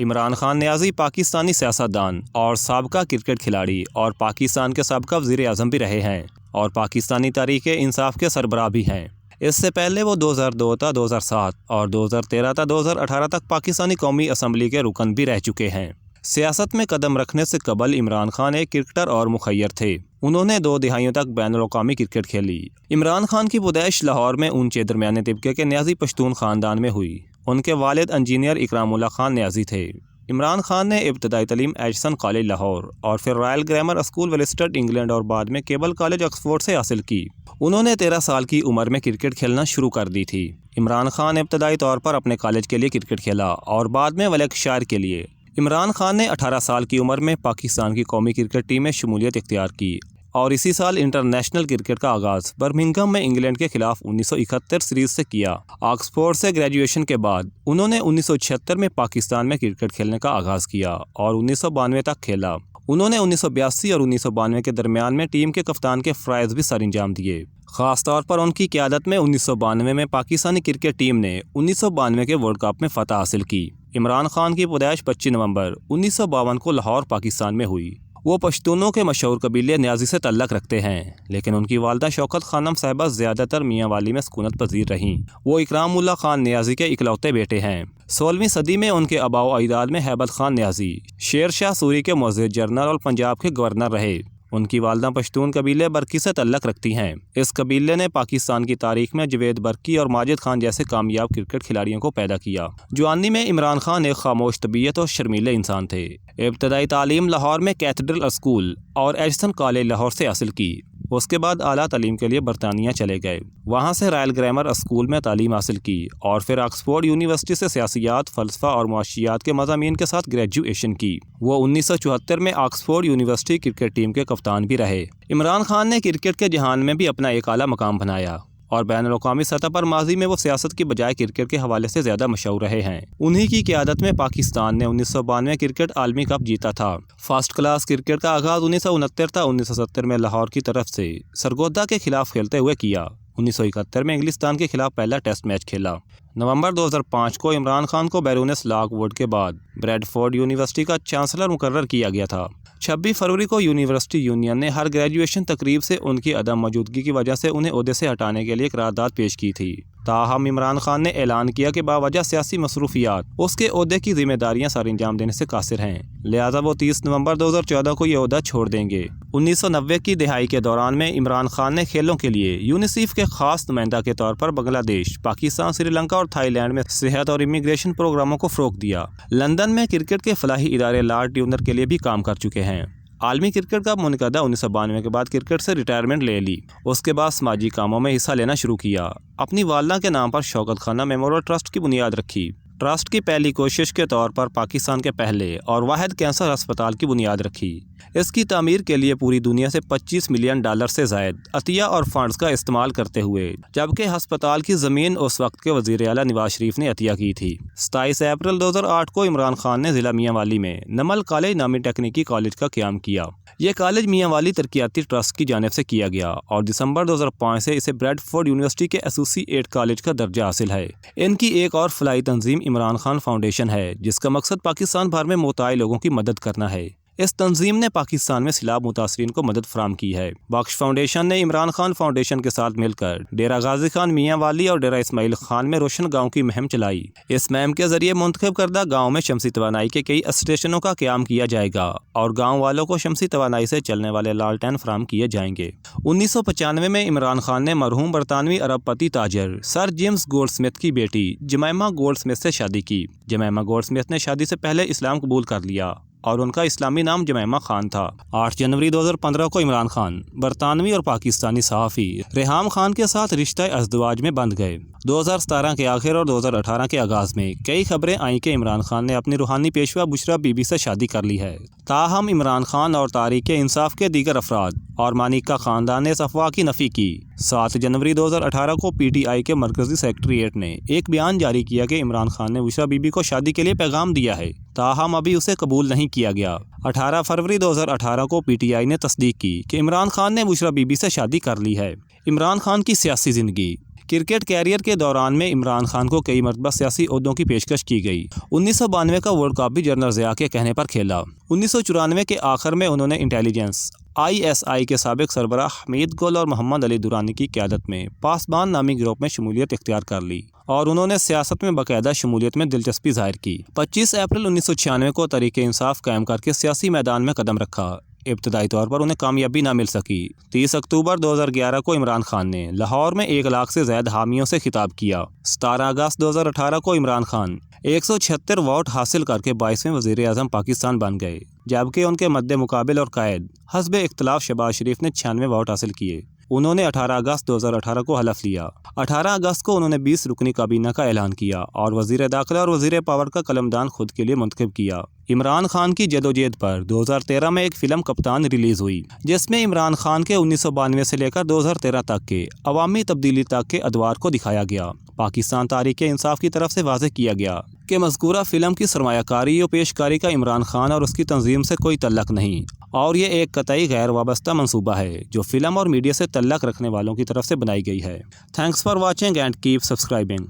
عمران خان نیازی پاکستانی سیاستدان اور سابقہ کرکٹ کھلاڑی اور پاکستان کے سابقہ وزیر اعظم بھی رہے ہیں اور پاکستانی تحریک انصاف کے سربراہ بھی ہیں۔ اس سے پہلے وہ 2002 تا 2007 اور 2013 تا 2018 تک پاکستانی قومی اسمبلی کے رکن بھی رہ چکے ہیں۔ سیاست میں قدم رکھنے سے قبل عمران خان ایک کرکٹر اور مخیر تھے۔ انہوں نے 2 دہائیوں تک بین الاقوامی کرکٹ کھیلی۔ عمران خان کی پیدائش لاہور میں اونچے درمیانے طبقے کے نیازی پشتون خاندان میں ہوئی۔ ان کے والد انجینئر اکرام اللہ خان نیازی تھے۔ عمران خان نے ابتدائی تعلیم ایجسن کالج لاہور اور پھر رائل گرامر اسکول ویلسٹڈ انگلینڈ اور بعد میں کیبل کالج آکسفورڈ سے حاصل کی۔ انہوں نے 13 سال کی عمر میں کرکٹ کھیلنا شروع کر دی تھی۔ عمران خان نے ابتدائی طور پر اپنے کالج کے لیے کرکٹ کھیلا اور بعد میں ولیکشائر کے لیے۔ عمران خان نے 18 سال کی عمر میں پاکستان کی قومی کرکٹ ٹیم میں شمولیت اختیار کی اور اسی سال انٹرنیشنل کرکٹ کا آغاز برمنگھم میں انگلینڈ کے خلاف 1971 سیریز سے کیا۔ آکسفورڈ سے گریجویشن کے بعد انہوں نے 1976 میں پاکستان میں کرکٹ کھیلنے کا آغاز کیا اور 1992 تک کھیلا۔ انہوں نے 1982 اور 1992 کے درمیان میں ٹیم کے کپتان کے فرائض بھی سر انجام دیے۔ خاص طور پر ان کی قیادت میں 1992 میں پاکستانی کرکٹ ٹیم نے 1992 کے ورلڈ کپ میں فتح حاصل کی۔ عمران خان کی پیدائش 25 نومبر 1952 کو لاہور پاکستان میں ہوئی۔ وہ پشتونوں کے مشہور قبیلے نیازی سے تعلق رکھتے ہیں، لیکن ان کی والدہ شوکت خانم صاحبہ زیادہ تر میاں والی میں سکونت پذیر رہیں۔ وہ اکرام اللہ خان نیازی کے اکلوتے بیٹے ہیں۔ 16ویں صدی میں ان کے آباء و اجداد میں ہیبت خان نیازی شیر شاہ سوری کے معزز جنرل اور پنجاب کے گورنر رہے۔ ان کی والدہ پشتون قبیلے برکی سے تعلق رکھتی ہیں۔ اس قبیلے نے پاکستان کی تاریخ میں جوید برکی اور ماجد خان جیسے کامیاب کرکٹ کھلاڑیوں کو پیدا کیا۔ جوانی میں عمران خان ایک خاموش طبیعت اور شرمیلے انسان تھے۔ ابتدائی تعلیم لاہور میں کیتھیڈرل اسکول اور ایجسن کالج لاہور سے حاصل کی۔ اس کے بعد اعلیٰ تعلیم کے لیے برطانیہ چلے گئے۔ وہاں سے رائل گرامر اسکول میں تعلیم حاصل کی اور پھر آکسفورڈ یونیورسٹی سے سیاسیات، فلسفہ اور معاشیات کے مضامین کے ساتھ گریجویشن کی۔ وہ 1974 میں آکسفورڈ یونیورسٹی کرکٹ ٹیم کے کپتان بھی رہے۔ عمران خان نے کرکٹ کے جہان میں بھی اپنا ایک اعلیٰ مقام بنایا اور بین الاقوامی سطح پر ماضی میں وہ سیاست کی بجائے کرکٹ کے حوالے سے زیادہ مشہور رہے ہیں۔ انہی کی قیادت میں پاکستان نے 1992 کرکٹ عالمی کپ جیتا تھا۔ فرسٹ کلاس کرکٹ کا آغاز 1969 تا 1970 میں لاہور کی طرف سے سرگودا کے خلاف کھیلتے ہوئے کیا۔ 1971 میں انگلستان کے خلاف پہلا ٹیسٹ میچ کھیلا۔ نومبر 2005 کو عمران خان کو بیرونس لاک ووڈ کے بعد بریڈ فورڈ یونیورسٹی کا چانسلر مقرر کیا گیا تھا۔ 26 فروری کو یونیورسٹی یونین نے ہر گریجویشن تقریب سے ان کی عدم موجودگی کی وجہ سے انہیں عہدے سے ہٹانے کے لیے قرارداد پیش کی تھی۔ تاہم عمران خان نے اعلان کیا کہ باوجہ سیاسی مصروفیات اس کے عہدے کی ذمہ داریاں سر انجام دینے سے قاصر ہیں، لہذا وہ 30 نومبر 2014 کو یہ عہدہ چھوڑ دیں گے۔ 1990 کی دہائی کے دوران میں عمران خان نے کھیلوں کے لیے یونیسیف کے خاص نمائندہ کے طور پر بنگلہ دیش، پاکستان، سری لنکا اور تھائی لینڈ میں صحت اور امیگریشن پروگراموں کو فروغ دیا۔ لندن میں کرکٹ کے فلاحی ادارے لارڈ ٹیونر کے لیے بھی کام کر چکے ہیں۔ عالمی کرکٹ کپ منعقدہ 1992 کے بعد کرکٹ سے ریٹائرمنٹ لے لی۔ اس کے بعد سماجی کاموں میں حصہ لینا شروع کیا۔ اپنی والدہ کے نام پر شوکت خانہ میموریل ٹرسٹ کی بنیاد رکھی۔ ٹرسٹ کی پہلی کوشش کے طور پر پاکستان کے پہلے اور واحد کینسر ہسپتال کی بنیاد رکھی۔ اس کی تعمیر کے لیے پوری دنیا سے $25 ملین سے زائد عطیہ اور فنڈز کا استعمال کرتے ہوئے، جبکہ ہسپتال کی زمین اس وقت کے وزیر اعلیٰ نواز شریف نے عطیہ کی تھی۔ 27 اپریل 2008 کو عمران خان نے ضلع میاں والی میں نمل کالج نامی ٹیکنیکی کالج کا قیام کیا۔ یہ کالج میاں والی ترقیاتی ٹرسٹ کی جانب سے کیا گیا اور دسمبر 2005 سے اسے بریڈ فورڈ یونیورسٹی کے ایسوسی ایٹ کالج کا درجہ حاصل ہے۔ ان کی ایک اور فلاحی تنظیم عمران خان فاؤنڈیشن ہے، جس کا مقصد پاکستان بھر میں محتاج لوگوں کی مدد کرنا ہے۔ اس تنظیم نے پاکستان میں سیلاب متاثرین کو مدد فراہم کی ہے۔ بخش فاؤنڈیشن نے عمران خان فاؤنڈیشن کے ساتھ مل کر ڈیرہ غازی خان میاں والی اور ڈیرہ اسماعیل خان میں روشن گاؤں کی مہم چلائی۔ اس مہم کے ذریعے منتخب کردہ گاؤں میں شمسی توانائی کے کئی اسٹیشنوں کا قیام کیا جائے گا اور گاؤں والوں کو شمسی توانائی سے چلنے والے لالٹین فراہم کیے جائیں گے۔ 1995 میں عمران خان نے مرحوم برطانوی ارب پتی تاجر سر جیمز گولڈ سمتھ کی بیٹی جمیمہ گولڈ سمتھ سے شادی کی۔ جمیمہ گولڈ سمتھ نے شادی سے پہلے اسلام قبول کر لیا اور ان کا اسلامی نام جمیمہ خان تھا۔ 8 جنوری 2015 کو عمران خان برطانوی اور پاکستانی صحافی ریحام خان کے ساتھ رشتہ ازدواج میں بندھ گئے۔ 2017 کے آخر اور 2018 کے آغاز میں کئی خبریں آئیں کہ عمران خان نے اپنی روحانی پیشوا بشرا بی بی سے شادی کر لی ہے۔ تاہم عمران خان اور تحریک انصاف کے دیگر افراد اور مانیک کا خاندان نے اس افواہ کی نفی کی۔ 7 جنوری 2018 کو پی ٹی آئی کے مرکزی سیکریٹریٹ نے ایک بیان جاری کیا کہ عمران خان نے بشرا بی بی کو شادی کے لیے پیغام دیا ہے، تاہم ابھی اسے قبول نہیں کیا گیا۔ 18 فروری 2018 کو پی ٹی آئی نے تصدیق کی کہ عمران خان نے بشرا بی بی سے شادی کر لی ہے۔ عمران خان کی سیاسی زندگی۔ کرکٹ کیریئر کے دوران میں عمران خان کو کئی مرتبہ سیاسی عہدوں کی پیشکش کی گئی۔ 1992 کا ورلڈ کپ بھی جنرل ضیاء کے کہنے پر کھیلا۔ 1994 کے آخر میں انہوں نے انٹیلیجنس ISI کے سابق سربراہ حمید گل اور محمد علی دورانی کی قیادت میں پاسبان نامی گروپ میں شمولیت اختیار کر لی اور انہوں نے سیاست میں باقاعدہ شمولیت میں دلچسپی ظاہر کی۔ 25 اپریل 1996 کو تحریک انصاف قائم کر کے سیاسی میدان میں قدم رکھا۔ ابتدائی طور پر انہیں کامیابی نہ مل سکی۔ 30 اکتوبر 2011 کو عمران خان نے لاہور میں 1 لاکھ سے زائد حامیوں سے خطاب کیا۔ 17 اگست 2018 کو عمران خان 176 ووٹ حاصل کر کے 22ویں وزیر اعظم پاکستان بن گئے، جبکہ ان کے مد مقابل اور قائد حزب اختلاف شہباز شریف نے 96 ووٹ حاصل کیے۔ انہوں نے 18 اگست 2018 کو حلف لیا۔ 18 اگست کو انہوں نے 20 رکنی کابینہ کا اعلان کیا اور وزیر داخلہ اور وزیر پاور کا قلمدان خود کے لیے منتخب کیا۔ عمران خان کی جدوجہد پر 2013 میں ایک فلم کپتان ریلیز ہوئی، جس میں عمران خان کے 1992 سے لے کر 2013 تک کے عوامی تبدیلی تک کے ادوار کو دکھایا گیا۔ پاکستان تحریک انصاف کی طرف سے واضح کیا گیا کہ مذکورہ فلم کی سرمایہ کاری و پیشکاری کا عمران خان اور اس کی تنظیم سے کوئی تعلق نہیں، اور یہ ایک قطعی غیر وابستہ منصوبہ ہے جو فلم اور میڈیا سے تعلق رکھنے والوں کی طرف سے بنائی گئی ہے۔ Thanks for watching and keep subscribing.